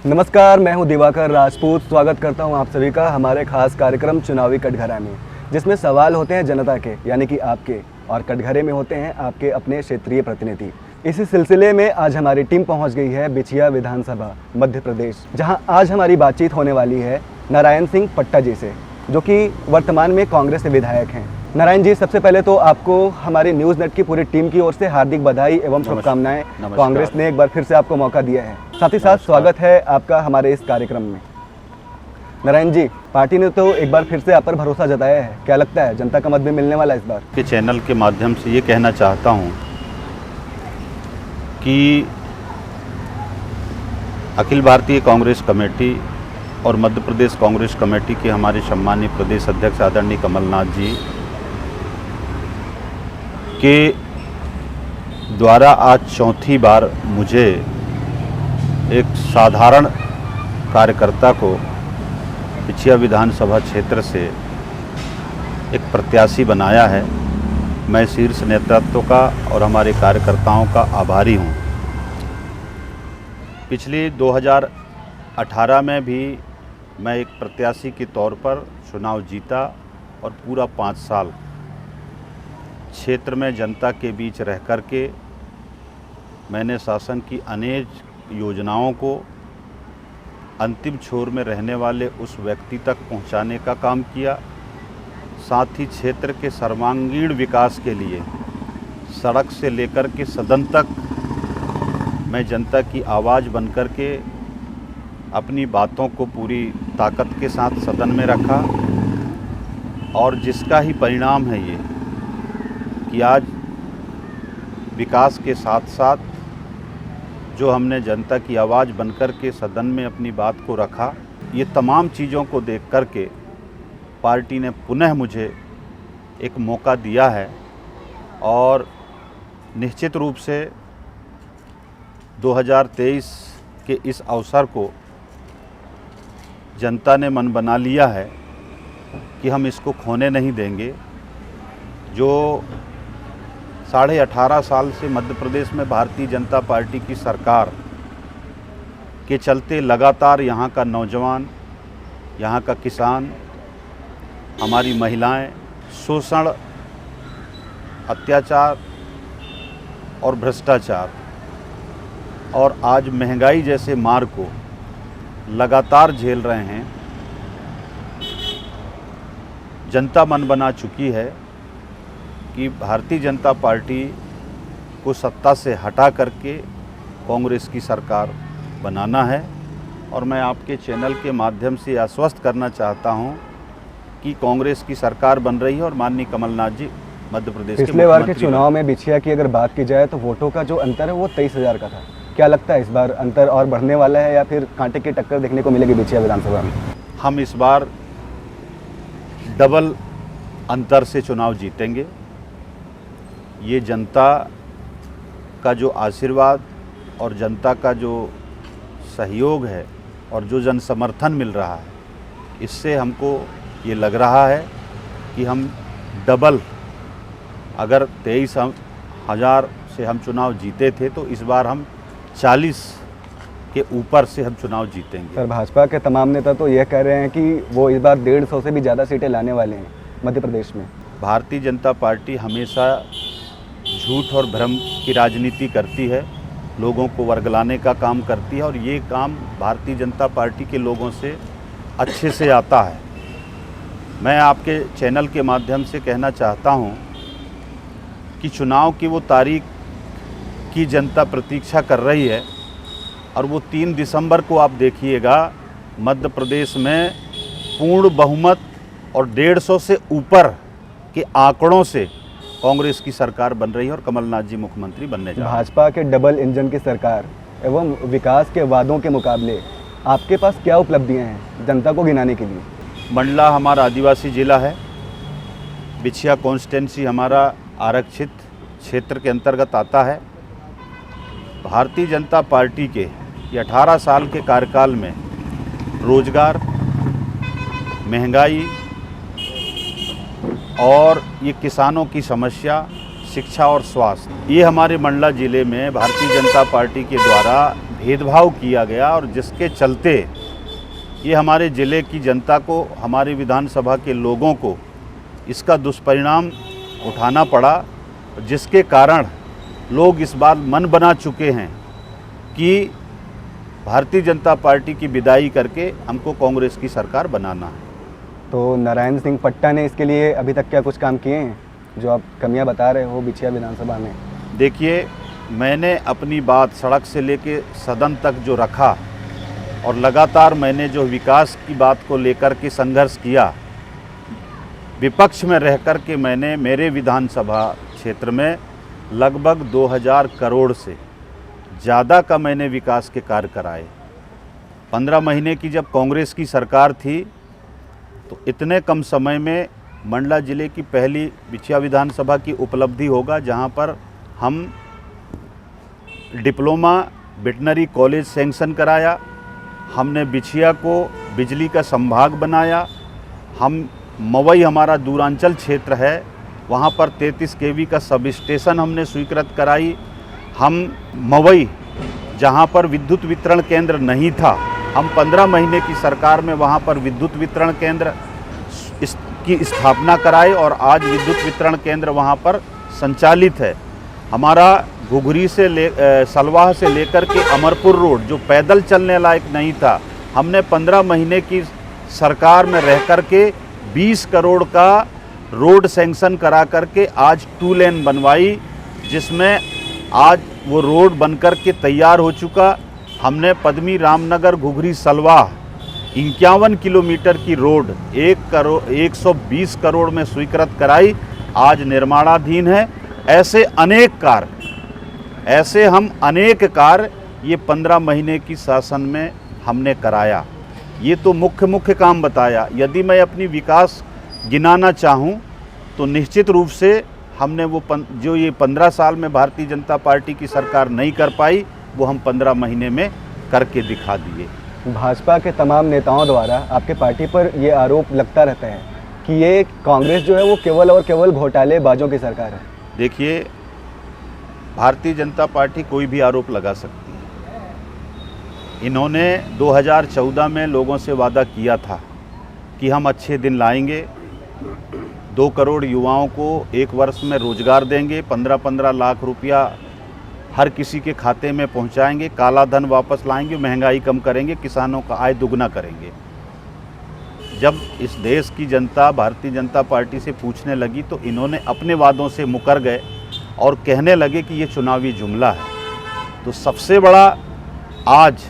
नमस्कार, मैं हूं दिवाकर राजपूत। स्वागत करता हूं आप सभी का हमारे खास कार्यक्रम चुनावी कटघरा में, जिसमें सवाल होते हैं जनता के यानी कि आपके, और कटघरे में होते हैं आपके अपने क्षेत्रीय प्रतिनिधि। इसी सिलसिले में आज हमारी टीम पहुंच गई है बिछिया विधानसभा मध्य प्रदेश, जहां आज हमारी बातचीत होने वाली है नारायण सिंह पट्टा जी से, जो कि वर्तमान में कांग्रेस के विधायक हैं। नारायण जी, सबसे पहले तो आपको हमारी न्यूज़ नेट की पूरी टीम की ओर से हार्दिक बधाई एवं शुभकामनाएं। कांग्रेस ने एक बार फिर से आपको मौका दिया है, साथ ही साथ स्वागत है आपका हमारे इस कार्यक्रम में। नारायण जी, पार्टी ने तो एक बार फिर से आप पर भरोसा जताया है, क्या लगता है जनता का मत भी मिलने वाला है इस बार? के चैनल के माध्यम से ये कहना चाहता हूँ कि अखिल भारतीय कांग्रेस कमेटी और मध्य प्रदेश कांग्रेस कमेटी के हमारे सम्मानीय प्रदेश अध्यक्ष आदरणीय कमलनाथ जी के द्वारा आज चौथी बार मुझे एक साधारण कार्यकर्ता को बिछिया विधानसभा क्षेत्र से एक प्रत्याशी बनाया है। मैं शीर्ष नेतृत्व का और हमारे कार्यकर्ताओं का आभारी हूँ। पिछले 2018 में भी मैं एक प्रत्याशी के तौर पर चुनाव जीता और पूरा 5 साल क्षेत्र में जनता के बीच रह कर के मैंने शासन की अनेक योजनाओं को अंतिम छोर में रहने वाले उस व्यक्ति तक पहुंचाने का काम किया। साथ ही क्षेत्र के सर्वांगीण विकास के लिए सड़क से लेकर के सदन तक मैं जनता की आवाज़ बनकर के अपनी बातों को पूरी ताकत के साथ सदन में रखा, और जिसका ही परिणाम है ये कि आज विकास के साथ साथ जो हमने जनता की आवाज़ बनकर के सदन में अपनी बात को रखा, ये तमाम चीज़ों को देख कर के पार्टी ने पुनः मुझे एक मौका दिया है। और निश्चित रूप से 2023 के इस अवसर को जनता ने मन बना लिया है कि हम इसको खोने नहीं देंगे। जो 18.5 साल से मध्य प्रदेश में भारतीय जनता पार्टी की सरकार के चलते लगातार यहाँ का नौजवान, यहाँ का किसान, हमारी महिलाएं शोषण, अत्याचार और भ्रष्टाचार और आज महंगाई जैसे मार को लगातार झेल रहे हैं। जनता मन बना चुकी है कि भारतीय जनता पार्टी को सत्ता से हटा करके कांग्रेस की सरकार बनाना है। और मैं आपके चैनल के माध्यम से आश्वस्त करना चाहता हूं कि कांग्रेस की सरकार बन रही है और माननीय कमलनाथ जी मध्य प्रदेश के पिछले बार के चुनाव में बिछिया की अगर बात की जाए तो वोटों का जो अंतर है वो 23,000 का था। क्या लगता है इस बार अंतर और बढ़ने वाला है या फिर कांटे की टक्कर देखने को मिलेगी बिछिया विधानसभा में? हम इस बार डबल अंतर से चुनाव जीतेंगे। ये जनता का जो आशीर्वाद और जनता का जो सहयोग है और जो जन समर्थन मिल रहा है, इससे हमको ये लग रहा है कि हम डबल, अगर 23,000 से हम चुनाव जीते थे तो इस बार हम 40 के ऊपर से हम चुनाव जीतेंगे। सर, भाजपा के तमाम नेता तो यह कह रहे हैं कि वो इस बार 150 से भी ज़्यादा सीटें लाने वाले हैं मध्य प्रदेश में। भारतीय जनता पार्टी हमेशा झूठ और भ्रम की राजनीति करती है, लोगों को वर्गलाने का काम करती है, और ये काम भारतीय जनता पार्टी के लोगों से अच्छे से आता है। मैं आपके चैनल के माध्यम से कहना चाहता हूँ कि चुनाव की वो तारीख की जनता प्रतीक्षा कर रही है, और वो 3 दिसंबर को आप देखिएगा मध्य प्रदेश में पूर्ण बहुमत और 150 से ऊपर के आंकड़ों से कांग्रेस की सरकार बन रही है और कमलनाथ जी मुख्यमंत्री बनने जा रहे हैं। भाजपा के डबल इंजन की सरकार एवं विकास के वादों के मुकाबले आपके पास क्या उपलब्धियां हैं जनता को गिनाने के लिए? मंडला हमारा आदिवासी जिला है, बिछिया कॉन्स्टिट्यूंसी हमारा आरक्षित क्षेत्र के अंतर्गत आता है। भारतीय जनता पार्टी के ये 18 साल के कार्यकाल में रोजगार, महंगाई और ये किसानों की समस्या, शिक्षा और स्वास्थ्य, ये हमारे मंडला ज़िले में भारतीय जनता पार्टी के द्वारा भेदभाव किया गया और जिसके चलते ये हमारे ज़िले की जनता को, हमारे विधानसभा के लोगों को इसका दुष्परिणाम उठाना पड़ा, जिसके कारण लोग इस बार मन बना चुके हैं कि भारतीय जनता पार्टी की विदाई करके हमको कांग्रेस की सरकार बनाना है। तो नारायण सिंह पट्टा ने इसके लिए अभी तक क्या कुछ काम किए हैं, जो आप कमियां बता रहे हो बिछिया विधानसभा में? देखिए, मैंने अपनी बात सड़क से लेके सदन तक जो रखा और लगातार मैंने जो विकास की बात को लेकर के संघर्ष किया, विपक्ष में रह कर के मैंने मेरे विधानसभा क्षेत्र में लगभग 2000 करोड़ से ज़्यादा का मैंने विकास के कार्य कराए। 15 महीने की जब कांग्रेस की सरकार थी तो इतने कम समय में मंडला ज़िले की पहली बिछिया विधानसभा की उपलब्धि होगा, जहां पर हम डिप्लोमा वेटनरी कॉलेज सैंक्शन कराया, हमने बिछिया को बिजली का संभाग बनाया, हम मवई हमारा दूरांचल क्षेत्र है वहाँ पर 33 केवी का सब स्टेशन हमने स्वीकृत कराई, हम मवई जहाँ पर विद्युत वितरण केंद्र नहीं था, हम 15 महीने की सरकार में वहाँ पर विद्युत वितरण केंद्र की स्थापना कराई और आज विद्युत वितरण केंद्र वहाँ पर संचालित है। हमारा घुघरी से सलवाह से लेकर के अमरपुर रोड जो पैदल चलने लायक नहीं था, हमने 15 महीने की सरकार में रह कर के 20 करोड़ का रोड सैंक्शन करा करके आज 2 लेन बनवाई, जिसमें आज वो रोड बनकर के तैयार हो चुका। हमने पद्मी रामनगर घुघरी सलवाह 51 किलोमीटर की रोड 120 करोड़ में स्वीकृत कराई, आज निर्माणाधीन है। ऐसे हम अनेक कार्य ये 15 महीने की शासन में हमने कराया। ये तो मुख्य काम बताया। यदि मैं अपनी विकास गिनाना चाहूँ तो निश्चित रूप से हमने वो जो ये 15 साल में भारतीय जनता पार्टी की सरकार नहीं कर पाई, वो हम 15 महीने में करके दिखा दिए। भाजपा के तमाम नेताओं द्वारा आपके पार्टी पर ये आरोप लगता रहता है कि ये कांग्रेस जो है वो केवल और केवल घोटालेबाजों की सरकार है। देखिए, भारतीय जनता पार्टी कोई भी आरोप लगा सकती है। इन्होंने 2014 में लोगों से वादा किया था कि हम अच्छे दिन लाएंगे, 2 करोड़ युवाओं को 1 वर्ष में रोजगार देंगे, 15-15 लाख रुपया हर किसी के खाते में पहुंचाएंगे, काला धन वापस लाएंगे, महंगाई कम करेंगे, किसानों का आय दुगना करेंगे। जब इस देश की जनता भारतीय जनता पार्टी से पूछने लगी तो इन्होंने अपने वादों से मुकर गए और कहने लगे कि ये चुनावी जुमला है। तो सबसे बड़ा आज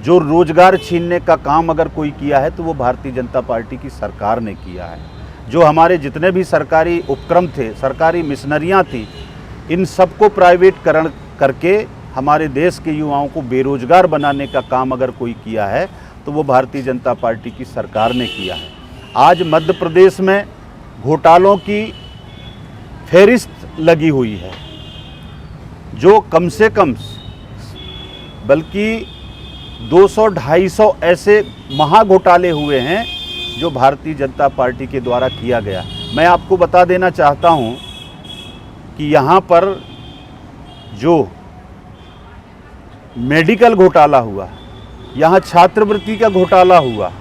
जो रोजगार छीनने का काम अगर कोई किया है तो वो भारतीय जनता पार्टी की सरकार ने किया है। जो हमारे जितने भी सरकारी उपक्रम थे, सरकारी मिशनरियाँ थी, इन सबको प्राइवेटकरण करके हमारे देश के युवाओं को बेरोजगार बनाने का काम अगर कोई किया है तो वो भारतीय जनता पार्टी की सरकार ने किया है। आज मध्य प्रदेश में घोटालों की फेरिस्त लगी हुई है, जो कम से कम बल्कि 200-250 ऐसे महाघोटाले हुए हैं जो भारतीय जनता पार्टी के द्वारा किया गया। मैं आपको बता देना चाहता हूं कि यहाँ पर जो मेडिकल घोटाला हुआ, यहाँ छात्रवृत्ति का घोटाला हुआ,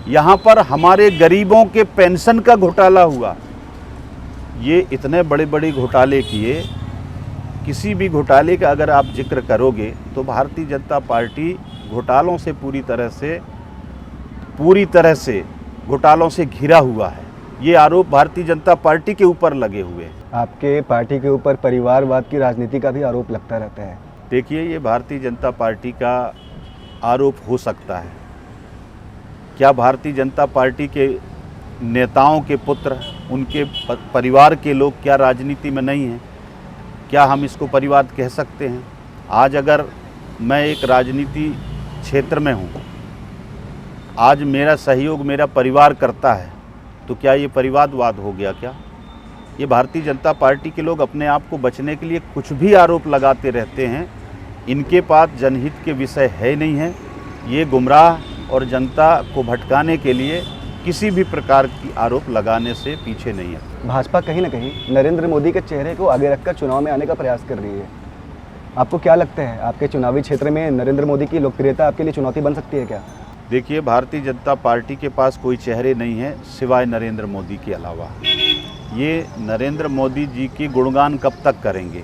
यहाँ पर हमारे गरीबों के पेंशन का घोटाला हुआ, ये इतने बड़े बड़े घोटाले किए। किसी भी घोटाले का अगर आप जिक्र करोगे तो भारतीय जनता पार्टी घोटालों से पूरी तरह से घोटालों से घिरा हुआ है। ये आरोप भारतीय जनता पार्टी के ऊपर लगे हुए हैं। आपके पार्टी के ऊपर परिवारवाद की राजनीति का भी आरोप लगता रहता है। देखिए, ये भारतीय जनता पार्टी का आरोप हो सकता है। क्या भारतीय जनता पार्टी के नेताओं के पुत्र, उनके परिवार के लोग क्या राजनीति में नहीं हैं? क्या हम इसको परिवार कह सकते हैं? आज अगर मैं एक राजनीति क्षेत्र में हूँ, आज मेरा सहयोग मेरा परिवार करता है, तो क्या ये परिवारवाद हो गया? क्या ये भारतीय जनता पार्टी के लोग अपने आप को बचने के लिए कुछ भी आरोप लगाते रहते हैं? इनके पास जनहित के विषय है नहीं है। ये गुमराह और जनता को भटकाने के लिए किसी भी प्रकार की आरोप लगाने से पीछे नहीं है। भाजपा कहीं ना कहीं नरेंद्र मोदी के चेहरे को आगे रखकर चुनाव में आने का प्रयास कर रही है। आपको क्या लगता है, आपके चुनावी क्षेत्र में नरेंद्र मोदी की लोकप्रियता आपके लिए चुनौती बन सकती है क्या? देखिए, भारतीय जनता पार्टी के पास कोई चेहरे नहीं है सिवाय नरेंद्र मोदी के अलावा। ये नरेंद्र मोदी जी की गुणगान कब तक करेंगे?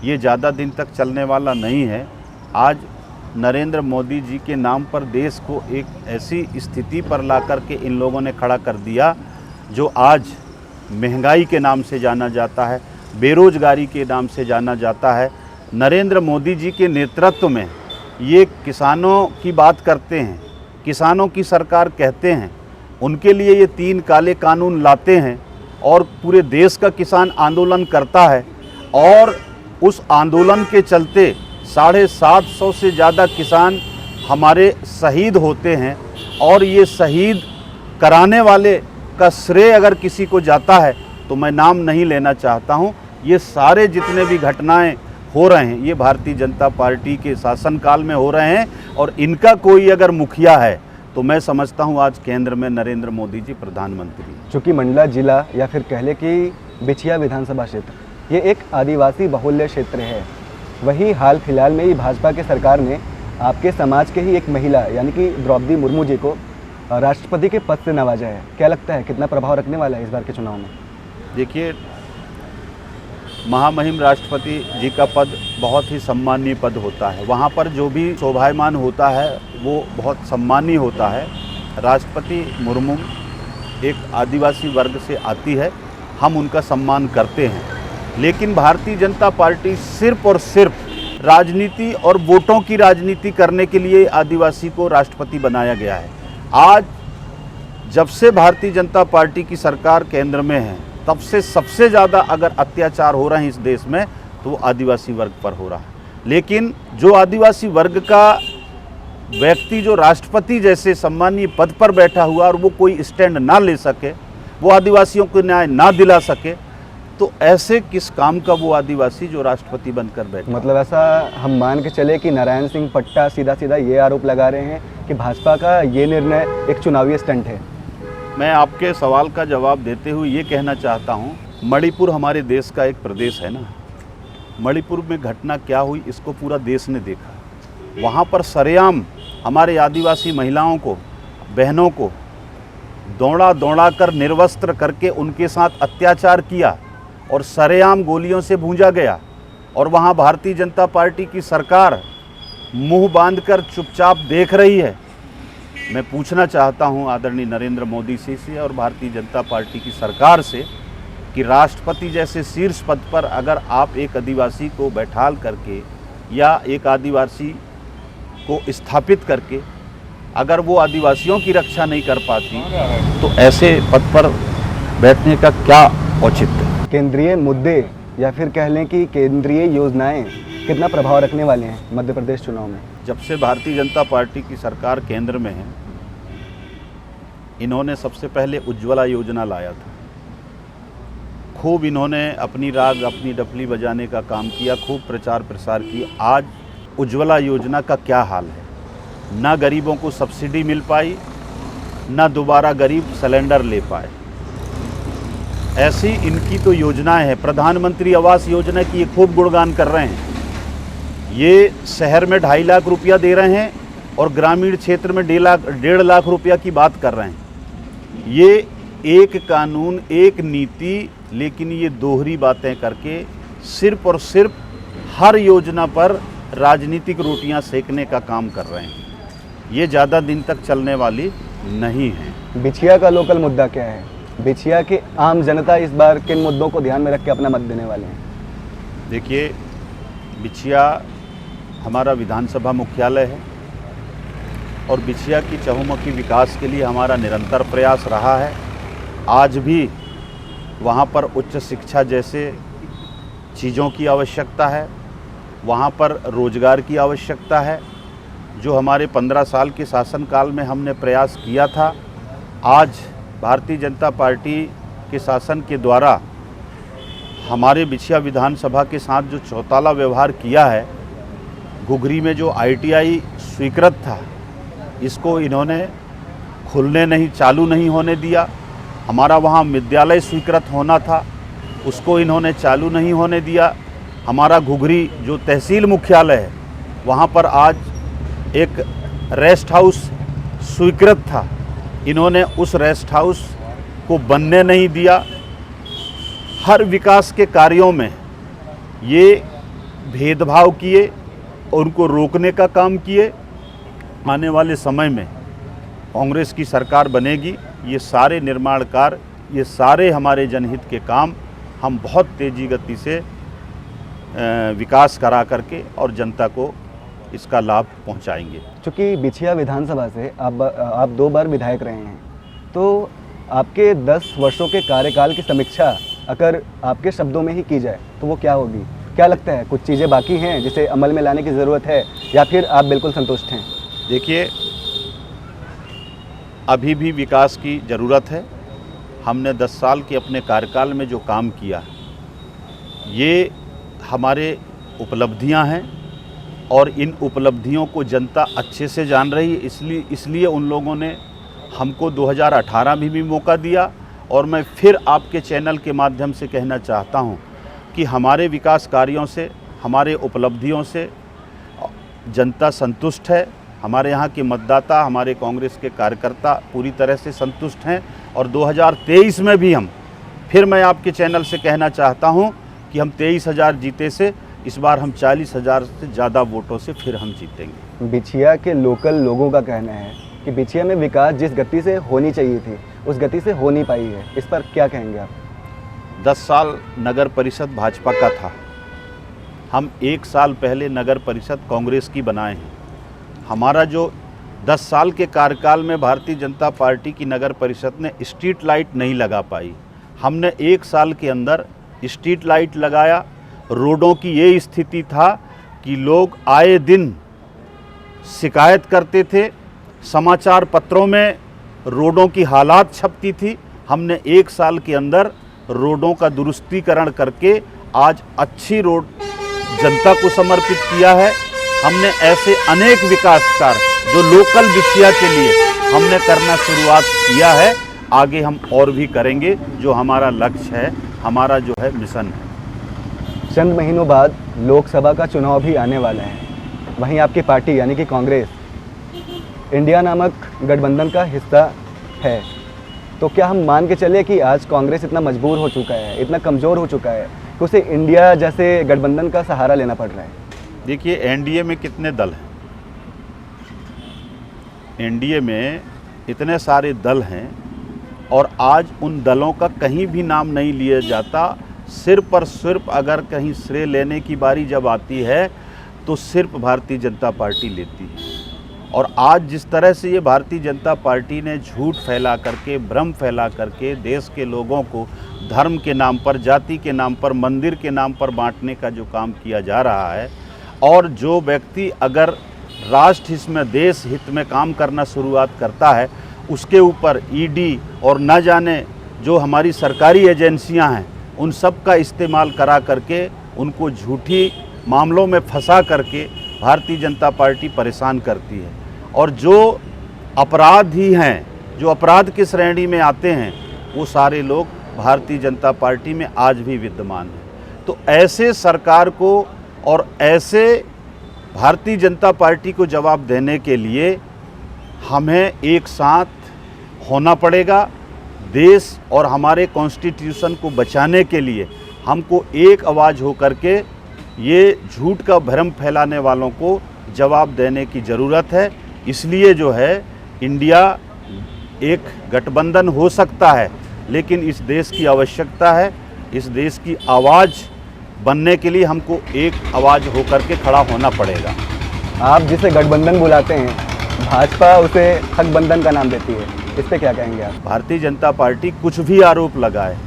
ये ज़्यादा दिन तक चलने वाला नहीं है। आज नरेंद्र मोदी जी के नाम पर देश को एक ऐसी स्थिति पर ला कर के इन लोगों ने खड़ा कर दिया जो आज महंगाई के नाम से जाना जाता है, बेरोजगारी के नाम से जाना जाता है। नरेंद्र मोदी जी के नेतृत्व में ये किसानों की बात करते हैं, किसानों की सरकार कहते हैं, उनके लिए ये 3 काले कानून लाते हैं और पूरे देश का किसान आंदोलन करता है और उस आंदोलन के चलते 750 से ज़्यादा किसान हमारे शहीद होते हैं। और ये शहीद कराने वाले का श्रेय अगर किसी को जाता है तो मैं नाम नहीं लेना चाहता हूँ। ये सारे जितने भी घटनाएं हो रहे हैं ये भारतीय जनता पार्टी के शासनकाल में हो रहे हैं और इनका कोई अगर मुखिया है तो मैं समझता हूँ आज केंद्र में नरेंद्र मोदी जी प्रधानमंत्री। चूँकि मंडला जिला या फिर कह लें कि बिछिया विधानसभा क्षेत्र ये एक आदिवासी बहुल्य क्षेत्र है, वही हाल फिलहाल में ही भाजपा के सरकार ने आपके समाज के ही एक महिला यानी कि द्रौपदी मुर्मू जी को राष्ट्रपति के पद से नवाजा है। क्या लगता है कितना प्रभाव रखने वाला है इस बार के चुनाव में? देखिए, महामहिम राष्ट्रपति जी का पद बहुत ही सम्मानीय पद होता है। वहाँ पर जो भी शोभायमान होता है वो बहुत सम्मानीय होता है। राष्ट्रपति मुर्मू एक आदिवासी वर्ग से आती है, हम उनका सम्मान करते हैं, लेकिन भारतीय जनता पार्टी सिर्फ और सिर्फ राजनीति और वोटों की राजनीति करने के लिए आदिवासी को राष्ट्रपति बनाया गया है। आज जब से भारतीय जनता पार्टी की सरकार केंद्र में है तब से सबसे ज़्यादा अगर अत्याचार हो रहे हैं इस देश में तो वो आदिवासी वर्ग पर हो रहा है। लेकिन जो आदिवासी वर्ग का व्यक्ति जो राष्ट्रपति जैसे सम्मानीय पद पर बैठा हुआ और वो कोई स्टैंड ना ले सके, वो आदिवासियों को न्याय ना दिला सके, तो ऐसे किस काम का वो आदिवासी जो राष्ट्रपति बनकर बैठा? मतलब ऐसा हम मान के चले कि नारायण सिंह पट्टा सीधा सीधा ये आरोप लगा रहे हैं कि भाजपा का ये निर्णय एक चुनावी स्टंट है। मैं आपके सवाल का जवाब देते हुए ये कहना चाहता हूँ, मणिपुर हमारे देश का एक प्रदेश है ना। मणिपुर में घटना क्या हुई इसको पूरा देश ने देखा। वहाँ पर सरेआम हमारे आदिवासी महिलाओं को, बहनों को दौड़ा दौड़ा कर निर्वस्त्र करके उनके साथ अत्याचार किया और सरेआम गोलियों से भूंजा गया। और वहाँ भारतीय जनता पार्टी की सरकार मुंह बांधकर चुपचाप देख रही है। मैं पूछना चाहता हूँ आदरणीय नरेंद्र मोदी जी से और भारतीय जनता पार्टी की सरकार से कि राष्ट्रपति जैसे शीर्ष पद पर अगर आप एक आदिवासी को बैठाल करके या एक आदिवासी को स्थापित करके अगर वो आदिवासियों की रक्षा नहीं कर पाती तो ऐसे पद पर बैठने का क्या औचित्य? केंद्रीय मुद्दे या फिर कह लें कि केंद्रीय योजनाएं कितना प्रभाव रखने वाले हैं मध्य प्रदेश चुनाव में? जब से भारतीय जनता पार्टी की सरकार केंद्र में है, इन्होंने सबसे पहले उज्ज्वला योजना लाया था। खूब इन्होंने अपनी राग अपनी डफली बजाने का काम किया, खूब प्रचार प्रसार किया। आज उज्ज्वला योजना का क्या हाल है? ना गरीबों को सब्सिडी मिल पाई, ना दोबारा गरीब सिलेंडर ले पाए। ऐसी इनकी तो योजनाएं हैं। प्रधानमंत्री आवास योजना की ये खूब गुणगान कर रहे हैं। ये शहर में 2.5 लाख रुपया दे रहे हैं और ग्रामीण क्षेत्र में 1.5 लाख रुपया की बात कर रहे हैं। ये एक कानून, एक नीति, लेकिन ये दोहरी बातें करके सिर्फ और सिर्फ हर योजना पर राजनीतिक रोटियां सेकने का काम कर रहे हैं। ये ज़्यादा दिन तक चलने वाली नहीं है। बिछिया का लोकल मुद्दा क्या है? बिछिया के आम जनता इस बार किन मुद्दों को ध्यान में रख के अपना मत देने वाले हैं? देखिए, बिछिया हमारा विधानसभा मुख्यालय है और बिछिया की चहुमुखी विकास के लिए हमारा निरंतर प्रयास रहा है। आज भी वहाँ पर उच्च शिक्षा जैसे चीज़ों की आवश्यकता है, वहाँ पर रोजगार की आवश्यकता है। जो हमारे 15 साल के शासनकाल में हमने प्रयास किया था, आज भारतीय जनता पार्टी के शासन के द्वारा हमारे बिछिया विधानसभा के साथ जो चौताला व्यवहार किया है, घुघरी में जो ITI स्वीकृत था, इसको इन्होंने खुलने नहीं, चालू नहीं होने दिया। हमारा वहाँ विद्यालय स्वीकृत होना था, उसको इन्होंने चालू नहीं होने दिया। हमारा घुघरी जो तहसील मुख्यालय है वहाँ पर आज एक रेस्ट हाउस स्वीकृत था, इन्होंने उस रेस्ट हाउस को बनने नहीं दिया। हर विकास के कार्यों में ये भेदभाव किए और उनको रोकने का काम किए। आने वाले समय में कांग्रेस की सरकार बनेगी, ये सारे निर्माण कार्य, ये सारे हमारे जनहित के काम हम बहुत तेज़ी गति से विकास करा करके और जनता को इसका लाभ पहुंचाएंगे। चूँकि बिछिया विधानसभा से आप 2 बार विधायक रहे हैं, तो आपके 10 वर्षों के कार्यकाल की समीक्षा अगर आपके शब्दों में ही की जाए तो वो क्या होगी? क्या लगता है, कुछ चीज़ें बाकी हैं जिसे अमल में लाने की ज़रूरत है, या फिर आप बिल्कुल संतुष्ट हैं? देखिए, अभी भी विकास की ज़रूरत है। हमने 10 साल के अपने कार्यकाल में जो काम किया, ये हमारे उपलब्धियां हैं और इन उपलब्धियों को जनता अच्छे से जान रही है। इसलिए उन लोगों ने हमको 2018 में भी मौका दिया। और मैं फिर आपके चैनल के माध्यम से कहना चाहता हूं कि हमारे विकास कार्यों से, हमारे उपलब्धियों से जनता संतुष्ट है। हमारे यहाँ के मतदाता, हमारे कांग्रेस के कार्यकर्ता पूरी तरह से संतुष्ट हैं। और 2023 में भी फिर मैं आपके चैनल से कहना चाहता हूं कि हम 23,000 जीते से इस बार हम 40,000 से ज़्यादा वोटों से फिर हम जीतेंगे। बिछिया के लोकल लोगों का कहना है कि बिछिया में विकास जिस गति से होनी चाहिए थी उस गति से हो नहीं पाई है, इस पर क्या कहेंगे आप? 10 साल नगर परिषद भाजपा का था, हम 1 साल पहले नगर परिषद कांग्रेस की बनाए हैं। हमारा जो 10 साल के कार्यकाल में भारतीय जनता पार्टी की नगर परिषद ने स्ट्रीट लाइट नहीं लगा पाई, हमने 1 साल के अंदर स्ट्रीट लाइट लगाया। रोडों की ये स्थिति था कि लोग आए दिन शिकायत करते थे, समाचार पत्रों में रोडों की हालात छपती थी। हमने 1 साल के अंदर रोडों का दुरुस्तीकरण करके आज अच्छी रोड जनता को समर्पित किया है। हमने ऐसे अनेक विकास कार्य जो लोकल बिछिया के लिए हमने करना शुरुआत किया है, आगे हम और भी करेंगे। जो हमारा लक्ष्य है, हमारा जो है मिशन है। चंद महीनों बाद लोकसभा का चुनाव भी आने वाला है, वहीं आपकी पार्टी यानी कि कांग्रेस इंडिया नामक गठबंधन का हिस्सा है, तो क्या हम मान के चले कि आज कांग्रेस इतना मजबूर हो चुका है, इतना कमज़ोर हो चुका है कि उसे इंडिया जैसे गठबंधन का सहारा लेना पड़ रहा है? देखिए, एनडीए में कितने दल हैं? एनडीए में इतने सारे दल हैं और आज उन दलों का कहीं भी नाम नहीं लिया जाता। सिर्फ और सिर्फ अगर कहीं श्रेय लेने की बारी जब आती है तो सिर्फ भारतीय जनता पार्टी लेती है। और आज जिस तरह से ये भारतीय जनता पार्टी ने झूठ फैला करके, भ्रम फैला करके देश के लोगों को धर्म के नाम पर, जाति के नाम पर, मंदिर के नाम पर बांटने का जो काम किया जा रहा है, और जो व्यक्ति अगर राष्ट्र हित में, देश हित में काम करना शुरुआत करता है, उसके ऊपर ईडी और न जाने जो हमारी सरकारी एजेंसियां हैं उन सब का इस्तेमाल करा करके उनको झूठी मामलों में फंसा करके भारतीय जनता पार्टी परेशान करती है। और जो अपराधी हैं, जो अपराध की श्रेणी में आते हैं, वो सारे लोग भारतीय जनता पार्टी में आज भी विद्यमान हैं। तो ऐसे सरकार को और ऐसे भारतीय जनता पार्टी को जवाब देने के लिए हमें एक साथ होना पड़ेगा। देश और हमारे कॉन्स्टिट्यूशन को बचाने के लिए हमको एक आवाज़ हो करके ये झूठ का भ्रम फैलाने वालों को जवाब देने की ज़रूरत है। इसलिए जो है इंडिया एक गठबंधन हो सकता है, लेकिन इस देश की आवश्यकता है। इस देश की आवाज़ बनने के लिए हमको एक आवाज़ होकर के खड़ा होना पड़ेगा। आप जिसे गठबंधन बुलाते हैं, भाजपा उसे ठगबंधन का नाम देती है, इस पे क्या कहेंगे आप? भारतीय जनता पार्टी कुछ भी आरोप लगाए,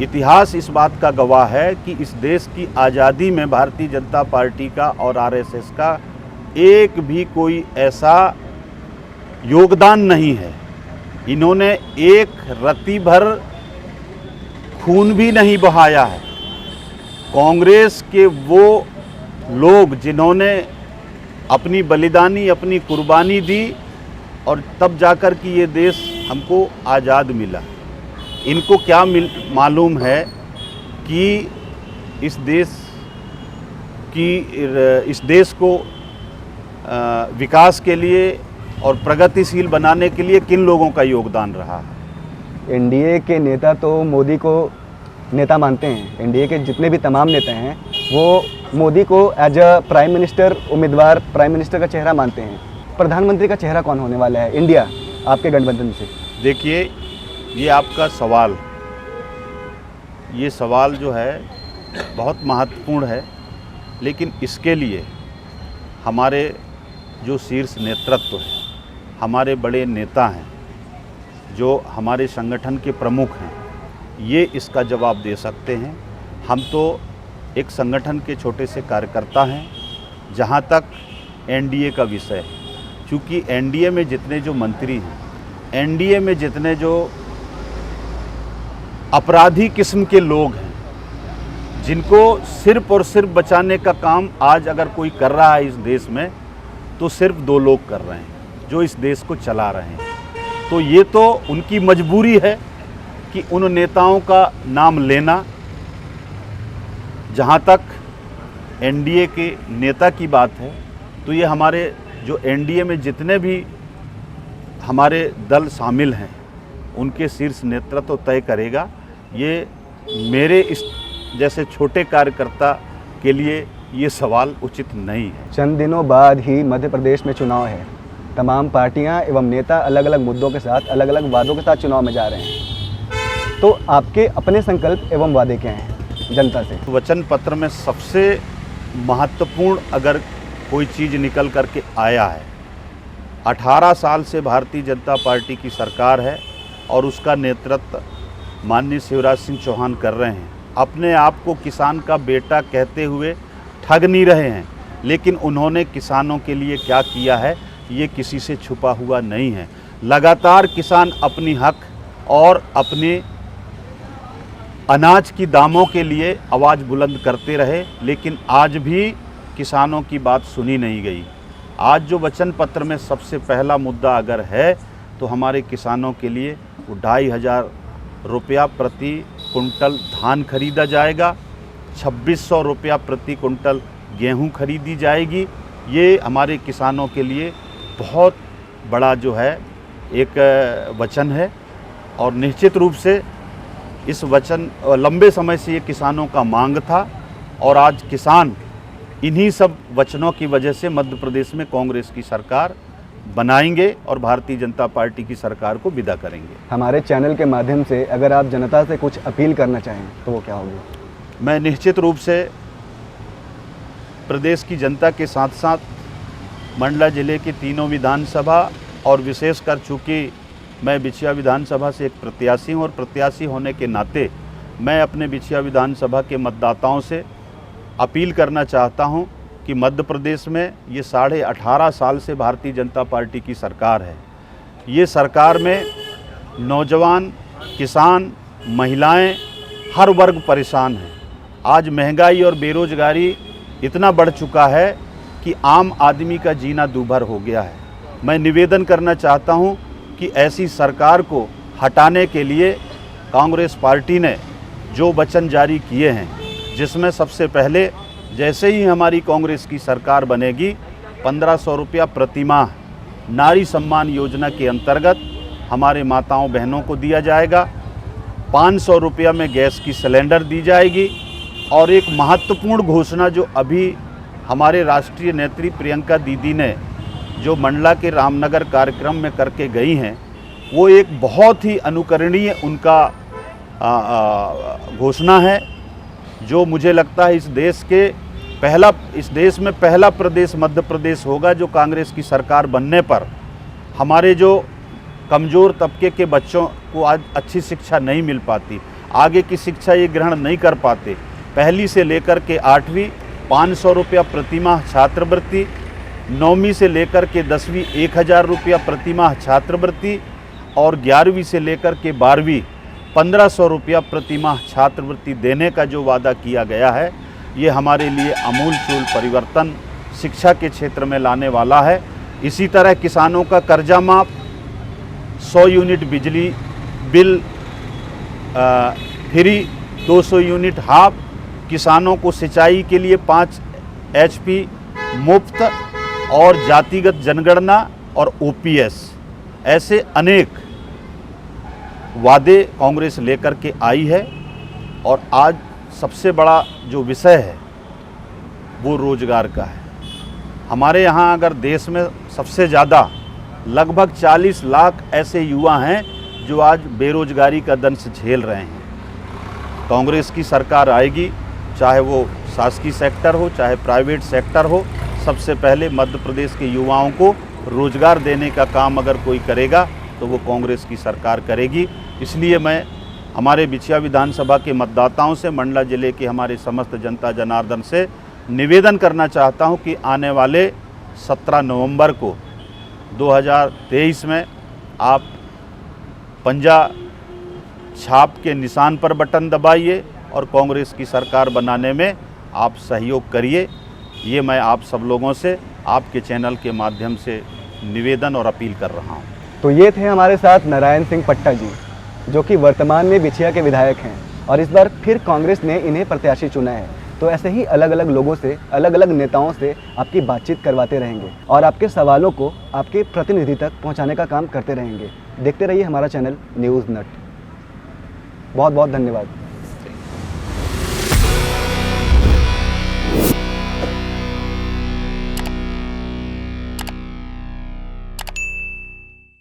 इतिहास इस बात का गवाह है कि इस देश की आज़ादी में भारतीय जनता पार्टी का और आरएसएस का एक भी कोई ऐसा योगदान नहीं है। इन्होंने एक रत्ती भर खून भी नहीं बहाया है। कांग्रेस के वो लोग जिन्होंने अपनी बलिदानी, अपनी कुर्बानी दी और तब जाकर कि ये देश हमको आज़ाद मिला, इनको क्या मालूम है कि इस देश कि इस देश को विकास के लिए और प्रगतिशील बनाने के लिए किन लोगों का योगदान रहा है। एनडीए के नेता तो मोदी को नेता मानते हैं। एनडीए के जितने भी तमाम नेता हैं वो मोदी को एज अ प्राइम मिनिस्टर उम्मीदवार, प्राइम मिनिस्टर का चेहरा मानते हैं। प्रधानमंत्री का चेहरा कौन होने वाला है इंडिया आपके गठबंधन से? देखिए, ये आपका सवाल, ये सवाल जो है बहुत महत्वपूर्ण है, लेकिन इसके लिए हमारे जो शीर्ष नेतृत्व है, हमारे बड़े नेता हैं, जो हमारे संगठन के प्रमुख हैं, ये इसका जवाब दे सकते हैं। हम तो एक संगठन के छोटे से कार्यकर्ता हैं। जहाँ तक एनडीए का विषय है, क्योंकि एनडीए में जितने जो मंत्री हैं, एनडीए में जितने जो अपराधी किस्म के लोग हैं, जिनको सिर्फ और सिर्फ बचाने का काम आज अगर कोई कर रहा है इस देश में, तो सिर्फ दो लोग कर रहे हैं जो इस देश को चला रहे हैं। तो ये तो उनकी मजबूरी है कि उन नेताओं का नाम लेना। जहाँ तक एनडीए के नेता की बात है, तो ये हमारे जो एनडीए में जितने भी हमारे दल शामिल हैं, उनके शीर्ष नेतृत्व तय करेगा। ये मेरे इस जैसे छोटे कार्यकर्ता के लिए ये सवाल उचित नहीं है। चंद दिनों बाद ही मध्य प्रदेश में चुनाव है। तमाम पार्टियां एवं नेता अलग अलग मुद्दों के साथ, अलग अलग वादों के साथ चुनाव में जा रहे हैं। तो आपके अपने संकल्प एवं वादे क्या हैं जनता से? वचन पत्र में सबसे महत्वपूर्ण अगर कोई चीज़ निकल करके आया है, 18 साल से भारतीय जनता पार्टी की सरकार है और उसका नेतृत्व माननीय शिवराज सिंह चौहान कर रहे हैं। अपने आप को किसान का बेटा कहते हुए ठग नहीं रहे हैं, लेकिन उन्होंने किसानों के लिए क्या किया है ये किसी से छुपा हुआ नहीं है। लगातार किसान अपनी हक और अपने अनाज की दामों के लिए आवाज़ बुलंद करते रहे, लेकिन आज भी किसानों की बात सुनी नहीं गई। आज जो वचन पत्र में सबसे पहला मुद्दा अगर है, तो हमारे किसानों के लिए वो 2500 रुपया प्रति कुंटल धान खरीदा जाएगा, 2600 रुपया प्रति कुंटल गेहूं खरीदी जाएगी। ये हमारे किसानों के लिए बहुत बड़ा जो है एक वचन है, और निश्चित रूप से इस वचन लंबे समय से ये किसानों का मांग था, और आज किसान इन्हीं सब वचनों की वजह से मध्य प्रदेश में कांग्रेस की सरकार बनाएंगे और भारतीय जनता पार्टी की सरकार को विदा करेंगे। हमारे चैनल के माध्यम से अगर आप जनता से कुछ अपील करना चाहें तो वो क्या होगी? मैं निश्चित रूप से प्रदेश की जनता के साथ साथ मंडला जिले की तीनों विधानसभा और विशेषकर चूँकि मैं बिछिया विधानसभा से एक प्रत्याशी हूँ, और प्रत्याशी होने के नाते मैं अपने बिछिया विधानसभा के मतदाताओं से अपील करना चाहता हूं कि मध्य प्रदेश में ये 18.5 साल से भारतीय जनता पार्टी की सरकार है। ये सरकार में नौजवान, किसान, महिलाएं, हर वर्ग परेशान है। आज महंगाई और बेरोजगारी इतना बढ़ चुका है कि आम आदमी का जीना दूभर हो गया है। मैं निवेदन करना चाहता हूं कि ऐसी सरकार को हटाने के लिए कांग्रेस पार्टी ने जो वचन जारी किए हैं, जिसमें सबसे पहले जैसे ही हमारी कांग्रेस की सरकार बनेगी 1500 रुपया प्रतिमाह नारी सम्मान योजना के अंतर्गत हमारे माताओं बहनों को दिया जाएगा। 500 रुपया में गैस की सिलेंडर दी जाएगी। और एक महत्वपूर्ण घोषणा जो अभी हमारे राष्ट्रीय नेत्री प्रियंका दीदी ने जो मंडला के रामनगर कार्यक्रम में करके गई हैं, वो एक बहुत ही अनुकरणीय उनका घोषणा है, जो मुझे लगता है इस देश में पहला प्रदेश मध्य प्रदेश होगा जो कांग्रेस की सरकार बनने पर हमारे जो कमज़ोर तबके के बच्चों को आज अच्छी शिक्षा नहीं मिल पाती, आगे की शिक्षा ये ग्रहण नहीं कर पाते, पहली से लेकर के 8वीं 500 रुपया प्रतिमाह छात्रवृत्ति, 9वीं से लेकर के 10वीं 1000 रुपया प्रतिमाह छात्रवृत्ति, और 11वीं से लेकर के 12वीं 1500 रुपया प्रतिमाह छात्रवृत्ति देने का जो वादा किया गया है, ये हमारे लिए आमूलचूल परिवर्तन शिक्षा के क्षेत्र में लाने वाला है। इसी तरह किसानों का कर्जा माफ, 100 यूनिट बिजली बिल फ्री, 200 यूनिट हाफ, किसानों को सिंचाई के लिए 5 HP मुफ्त और जातिगत जनगणना और OPS, ऐसे अनेक वादे कांग्रेस लेकर के आई है। और आज सबसे बड़ा जो विषय है वो रोजगार का है। हमारे यहाँ अगर देश में सबसे ज़्यादा लगभग 40 लाख ऐसे युवा हैं जो आज बेरोजगारी का दंश झेल रहे हैं। कांग्रेस की सरकार आएगी, चाहे वो शासकीय सेक्टर हो चाहे प्राइवेट सेक्टर हो, सबसे पहले मध्य प्रदेश के युवाओं को रोजगार देने का काम अगर कोई करेगा तो वो कांग्रेस की सरकार करेगी। इसलिए मैं हमारे बिछिया विधानसभा के मतदाताओं से, मंडला जिले के हमारे समस्त जनता जनार्दन से निवेदन करना चाहता हूं कि आने वाले 17 नवंबर को 2023 में आप पंजा छाप के निशान पर बटन दबाइए और कांग्रेस की सरकार बनाने में आप सहयोग करिए। ये मैं आप सब लोगों से आपके चैनल के माध्यम से निवेदन और अपील कर रहा हूँ। तो ये थे हमारे साथ नारायण सिंह पट्टा जी, जो कि वर्तमान में बिछिया के विधायक हैं और इस बार फिर कांग्रेस ने इन्हें प्रत्याशी चुना है। तो ऐसे ही अलग अलग लोगों से, अलग अलग नेताओं से आपकी बातचीत करवाते रहेंगे और आपके सवालों को आपके प्रतिनिधि तक पहुंचाने का काम करते रहेंगे। देखते रहिए हमारा चैनल न्यूज़ नट। बहुत बहुत धन्यवाद।